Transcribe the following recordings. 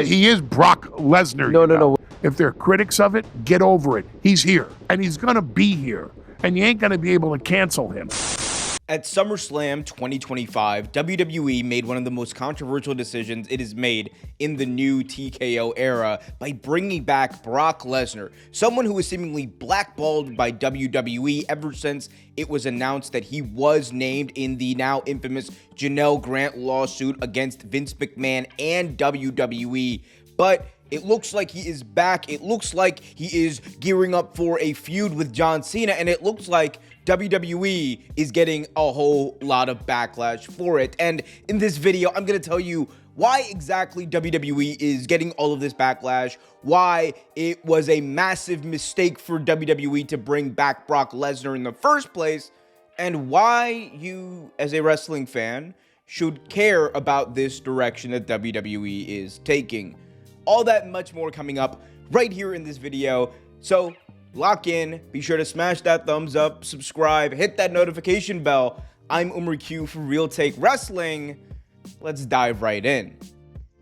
He is Brock Lesnar. No. If they're critics of it, get over it. He's here, and he's going to be here, and you ain't going to be able to cancel him. At SummerSlam 2025, WWE made one of the most controversial decisions it has made in the new TKO era by bringing back Brock Lesnar, someone who was seemingly blackballed by WWE ever since it was announced that he was named in the now infamous Janelle Grant lawsuit against Vince McMahon and WWE. But it looks like he is back. It looks like he is gearing up for a feud with John Cena, and it looks like WWE is getting a whole lot of backlash for it. And in this video, I'm going to tell you why exactly WWE is getting all of this backlash, why it was a massive mistake for WWE to bring back Brock Lesnar in the first place, and why you, as a wrestling fan, should care about this direction that WWE is taking. All that and much more coming up right here in this video. So lock in, be sure to smash that thumbs up, subscribe, hit that notification bell. I'm Omer Q for Real Take Wrestling. Let's dive right in.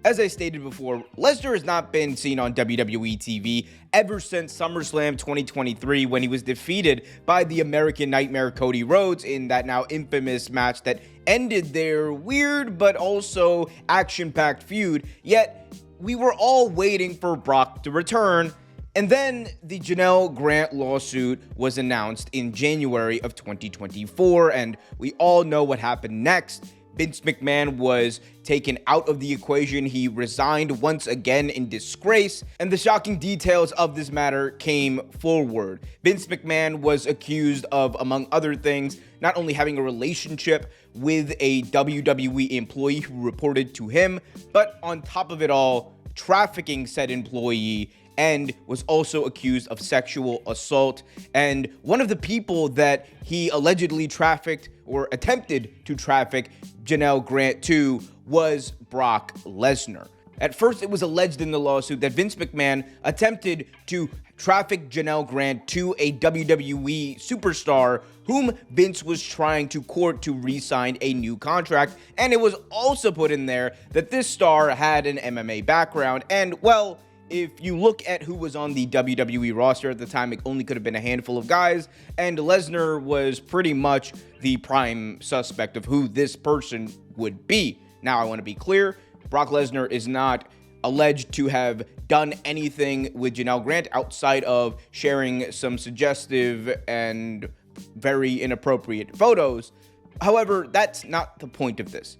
As I stated before, Lesnar has not been seen on WWE TV ever since SummerSlam 2023 when he was defeated by the American Nightmare Cody Rhodes in that now infamous match that ended their weird but also action-packed feud. Yet, we were all waiting for Brock to return. And then the Janelle Grant lawsuit was announced in January of 2024, and we all know what happened next. Vince McMahon was taken out of the equation. He resigned once again in disgrace, and the shocking details of this matter came forward. Vince McMahon was accused of, among other things, not only having a relationship with a WWE employee who reported to him, but on top of it all, trafficking said employee, and was also accused of sexual assault. And one of the people that he allegedly trafficked or attempted to traffic Janelle Grant to was Brock Lesnar. At first, it was alleged in the lawsuit that Vince McMahon attempted to traffic Janelle Grant to a WWE superstar whom Vince was trying to court to re-sign a new contract. And it was also put in there that this star had an MMA background. And, well, if you look at who was on the WWE roster at the time, it only could have been a handful of guys, and Lesnar was pretty much the prime suspect of who this person would be. Now, I want to be clear, Brock Lesnar is not alleged to have done anything with Janelle Grant outside of sharing some suggestive and very inappropriate photos. However, that's not the point of this.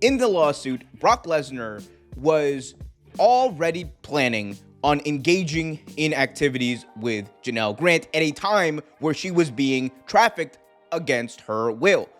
In the lawsuit, Brock Lesnar was already planning on engaging in activities with Janelle Grant at a time where she was being trafficked against her will.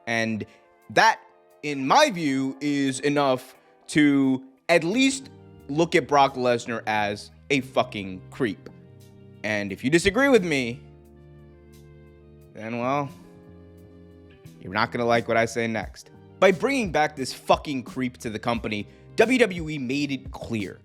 And that, in my view, is enough to at least look at Brock Lesnar as a fucking creep. And if you disagree with me, then, well, you're not gonna like what I say next. By bringing back this fucking creep to the company, WWE made it clear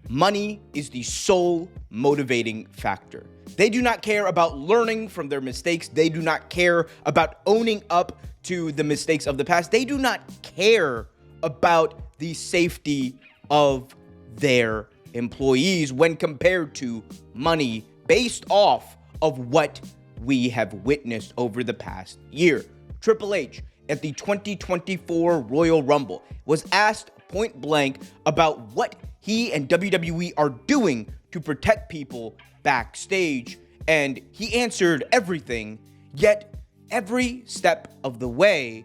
money is the sole motivating factor. They do not care about learning from their mistakes. They do not care about owning up to the mistakes of the past. They do not care about the safety of their employees when compared to money based off of what we have witnessed over the past year. Triple H at the 2024 Royal Rumble was asked point blank about what he and WWE are doing to protect people backstage, and he answered everything. Yet every step of the way,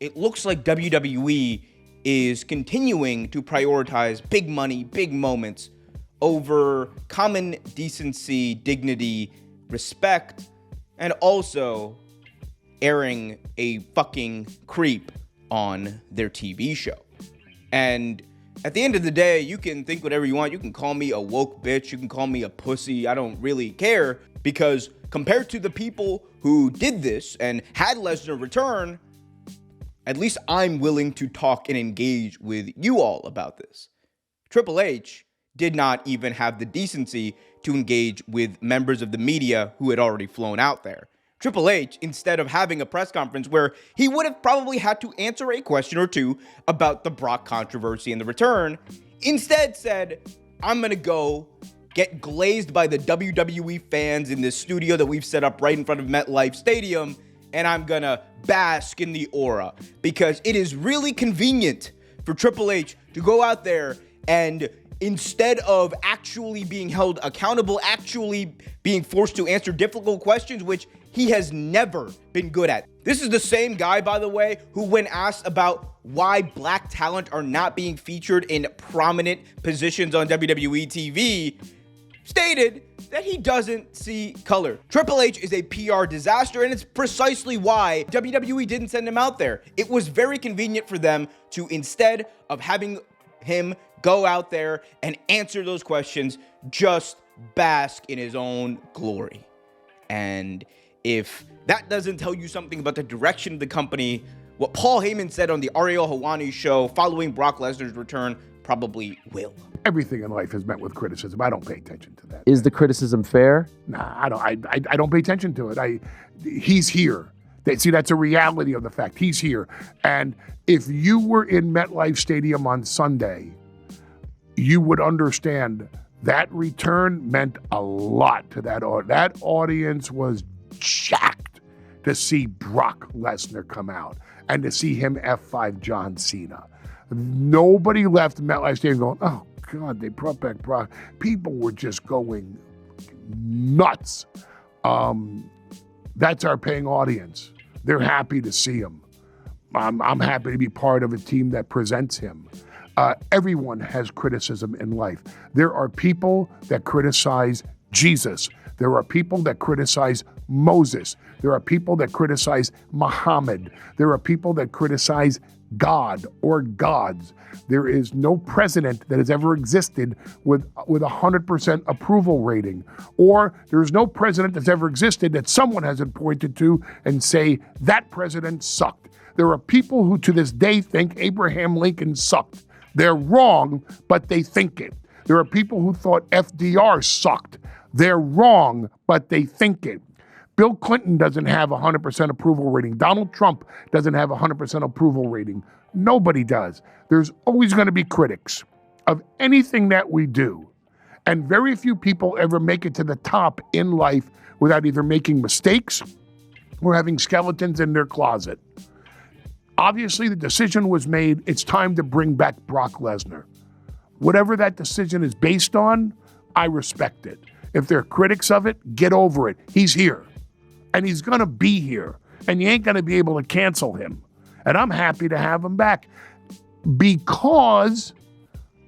it looks like WWE is continuing to prioritize big money, big moments over common decency, dignity, respect, and also airing a fucking creep on their TV show. And at the end of the day, you can think whatever you want. You can call me a woke bitch. You can call me a pussy. I don't really care, because compared to the people who did this and had Lesnar return, at least I'm willing to talk and engage with you all about this. Triple H did not even have the decency to engage with members of the media who had already flown out there. Triple H, instead of having a press conference where he would have probably had to answer a question or two about the Brock controversy and the return, instead said, I'm going to go get glazed by the WWE fans in this studio that we've set up right in front of MetLife Stadium, and I'm going to bask in the aura because it is really convenient for Triple H to go out there and instead of actually being held accountable, actually being forced to answer difficult questions, which he has never been good at. This is the same guy, by the way, who when asked about why black talent are not being featured in prominent positions on WWE TV, stated that he doesn't see color. Triple H is a PR disaster, and it's precisely why WWE didn't send him out there. It was very convenient for them to, instead of having him go out there and answer those questions, just bask in his own glory. And if that doesn't tell you something about the direction of the company, what Paul Heyman said on the Ariel Helwani show following Brock Lesnar's return probably will. Everything in life is met with criticism. I don't pay attention to that. Is the criticism fair? Nah, I don't. I don't pay attention to it. He's here. See, that's a reality of the fact. He's here. And if you were in MetLife Stadium on Sunday, you would understand that return meant a lot to that audience. That audience was jacked to see Brock Lesnar come out and to see him F5 John Cena. Nobody left MetLife Stadium going, oh, God, they brought back Brock. People were just going nuts. That's our paying audience. They're happy to see him. I'm happy to be part of a team that presents him. Everyone has criticism in life. There are people that criticize Jesus. There are people that criticize Moses. There are people that criticize Muhammad. There are people that criticize God or gods. There is no president that has ever existed with 100% approval rating. Or there's no president that's ever existed that someone hasn't pointed to and say, that president sucked. There are people who to this day think Abraham Lincoln sucked. They're wrong, but they think it. There are people who thought FDR sucked. They're wrong, but they think it. Bill Clinton doesn't have 100% approval rating. Donald Trump doesn't have 100% approval rating. Nobody does. There's always going to be critics of anything that we do. And very few people ever make it to the top in life without either making mistakes or having skeletons in their closet. Obviously, the decision was made. It's time to bring back Brock Lesnar. Whatever that decision is based on, I respect it. If they're critics of it, get over it. He's here. And he's going to be here. And you ain't going to be able to cancel him. And I'm happy to have him back because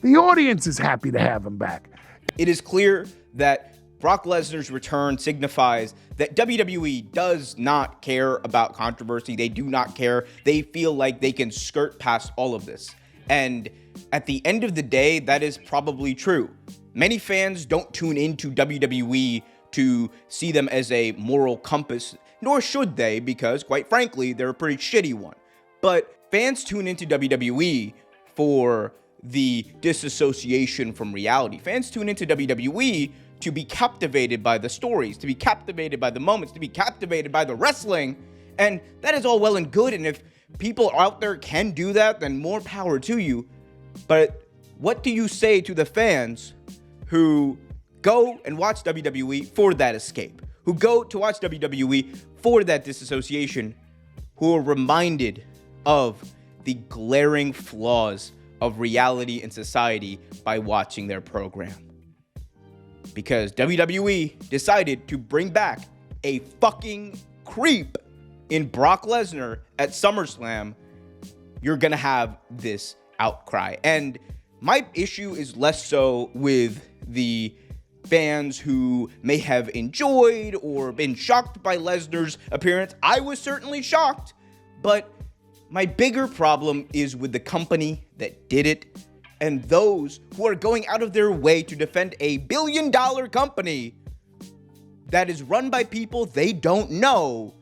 the audience is happy to have him back. It is clear that Brock Lesnar's return signifies that WWE does not care about controversy. They do not care. They feel like they can skirt past all of this. And at the end of the day, that is probably true. Many fans don't tune into WWE to see them as a moral compass, nor should they, because quite frankly, they're a pretty shitty one. But fans tune into WWE for the disassociation from reality. Fans tune into WWE to be captivated by the stories, to be captivated by the moments, to be captivated by the wrestling. And that is all well and good. And if people out there can do that, then more power to you. But what do you say to the fans who go and watch WWE for that escape, who go to watch WWE for that disassociation, who are reminded of the glaring flaws of reality and society by watching their program? Because WWE decided to bring back a fucking creep in Brock Lesnar at SummerSlam, you're gonna have this outcry. And my issue is less so with the fans who may have enjoyed or been shocked by Lesnar's appearance. I was certainly shocked, but my bigger problem is with the company that did it and those who are going out of their way to defend a billion-dollar company that is run by people they don't know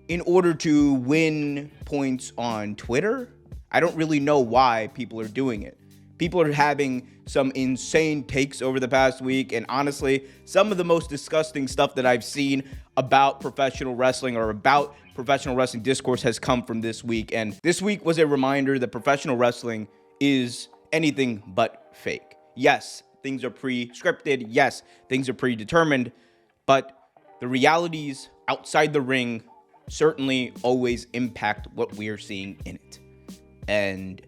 in order to win points on Twitter. I don't really know why people are doing it. People are having some insane takes over the past week, and honestly, some of the most disgusting stuff that I've seen about professional wrestling or about professional wrestling discourse has come from this week. And this week was a reminder that professional wrestling is anything but fake. Yes, things are pre-scripted. Yes, things are predetermined. But the realities outside the ring certainly always impact what we're seeing in it. And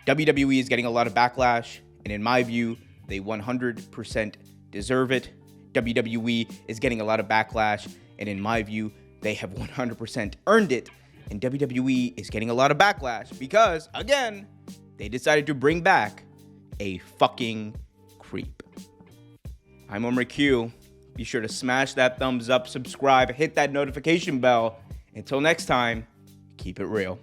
WWE is getting a lot of backlash. And in my view, they 100% deserve it. WWE is getting a lot of backlash. And in my view, they have 100% earned it. And WWE is getting a lot of backlash because, again, they decided to bring back a fucking creep. I'm Omer Q. Be sure to smash that thumbs up, subscribe, hit that notification bell. Until next time, keep it real.